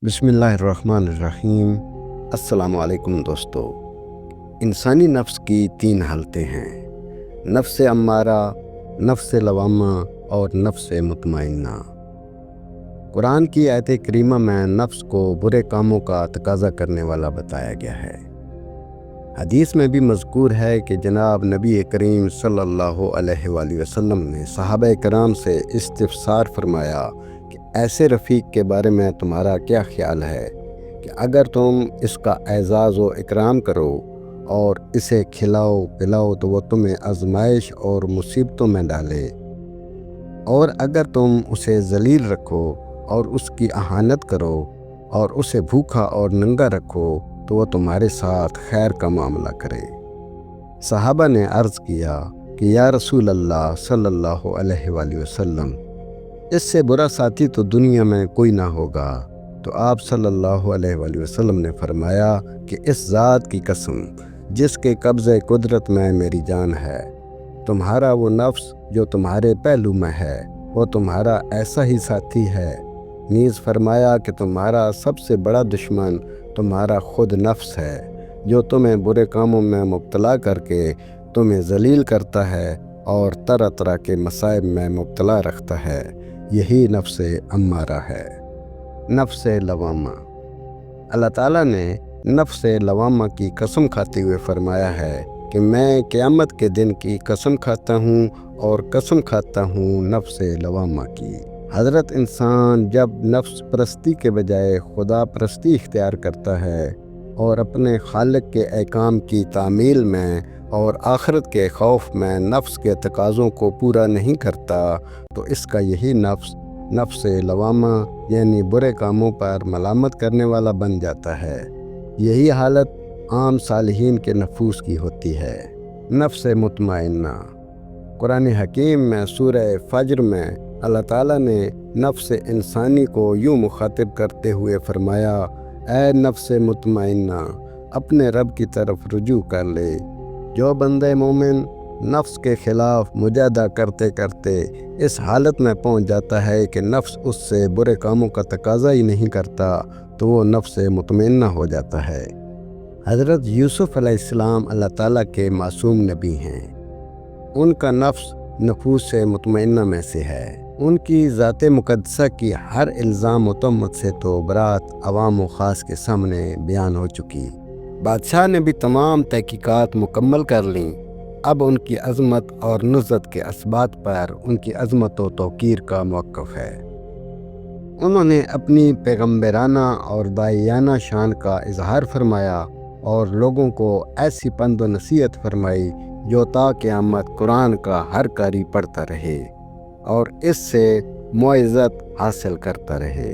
بسم اللہ الرحمن الرحیم۔ السلام علیکم دوستو۔ انسانی نفس کی 3 حالتیں ہیں: نفس امارہ، نفس لوامہ اور نفس مطمئنہ۔ قرآن کی آیت کریمہ میں نفس کو برے کاموں کا تقاضا کرنے والا بتایا گیا ہے۔ حدیث میں بھی مذکور ہے کہ جناب نبی کریم صلی اللہ علیہ وآلہ وسلم نے صحابہ کرام سے استفسار فرمایا کہ ایسے رفیق کے بارے میں تمہارا کیا خیال ہے کہ اگر تم اس کا اعزاز و اکرام کرو اور اسے کھلاؤ پلاؤ تو وہ تمہیں آزمائش اور مصیبتوں میں ڈالے، اور اگر تم اسے ذلیل رکھو اور اس کی اہانت کرو اور اسے بھوکا اور ننگا رکھو تو وہ تمہارے ساتھ خیر کا معاملہ کرے۔ صحابہ نے عرض کیا کہ یا رسول اللہ صلی اللہ علیہ وآلہ وسلم، اس سے برا ساتھی تو دنیا میں کوئی نہ ہوگا۔ تو آپ صلی اللہ علیہ وآلہ وسلم نے فرمایا کہ اس ذات کی قسم جس کے قبضے قدرت میں میری جان ہے، تمہارا وہ نفس جو تمہارے پہلو میں ہے وہ تمہارا ایسا ہی ساتھی ہے۔ نیز فرمایا کہ تمہارا سب سے بڑا دشمن تمہارا خود نفس ہے، جو تمہیں برے کاموں میں مبتلا کر کے تمہیں ذلیل کرتا ہے اور طرح طرح کے مصائب میں مبتلا رکھتا ہے۔ یہی نفس امارہ ہے۔ نفس لوامہ، اللہ تعالیٰ نے نفس لوامہ کی قسم کھاتے ہوئے فرمایا ہے کہ میں قیامت کے دن کی قسم کھاتا ہوں اور قسم کھاتا ہوں نفس لوامہ کی۔ حضرت انسان جب نفس پرستی کے بجائے خدا پرستی اختیار کرتا ہے اور اپنے خالق کے احکام کی تعمیل میں اور آخرت کے خوف میں نفس کے تقاضوں کو پورا نہیں کرتا تو اس کا یہی نفس لوامہ یعنی برے کاموں پر ملامت کرنے والا بن جاتا ہے۔ یہی حالت عام صالحین کے نفوس کی ہوتی ہے۔ نفس مطمئنہ، قرآن حکیم میں سورہ فجر میں اللہ تعالیٰ نے نفس انسانی کو یوں مخاطب کرتے ہوئے فرمایا: اے نفس مطمئنہ، اپنے رب کی طرف رجوع کر لے۔ جو بندہ مومن نفس کے خلاف مجاہدہ کرتے کرتے اس حالت میں پہنچ جاتا ہے کہ نفس اس سے برے کاموں کا تقاضا ہی نہیں کرتا تو وہ نفس مطمئنہ ہو جاتا ہے۔ حضرت یوسف علیہ السلام اللہ تعالیٰ کے معصوم نبی ہیں۔ ان کا نفس نفوس مطمئنہ میں سے ہے۔ ان کی ذات مقدسہ کی ہر الزام و تہمت سے تو برات عوام و خاص کے سامنے بیان ہو چکی۔ بادشاہ نے بھی تمام تحقیقات مکمل کر لیں۔ اب ان کی عظمت اور نصرت کے اسبات پر ان کی عظمت و توقیر کا موقف ہے۔ انہوں نے اپنی پیغمبرانہ اور داعیانہ شان کا اظہار فرمایا اور لوگوں کو ایسی پند و نصیحت فرمائی جو تا قیامت قرآن کا ہر قاری پڑھتا رہے اور اس سے معزت حاصل کرتا رہے۔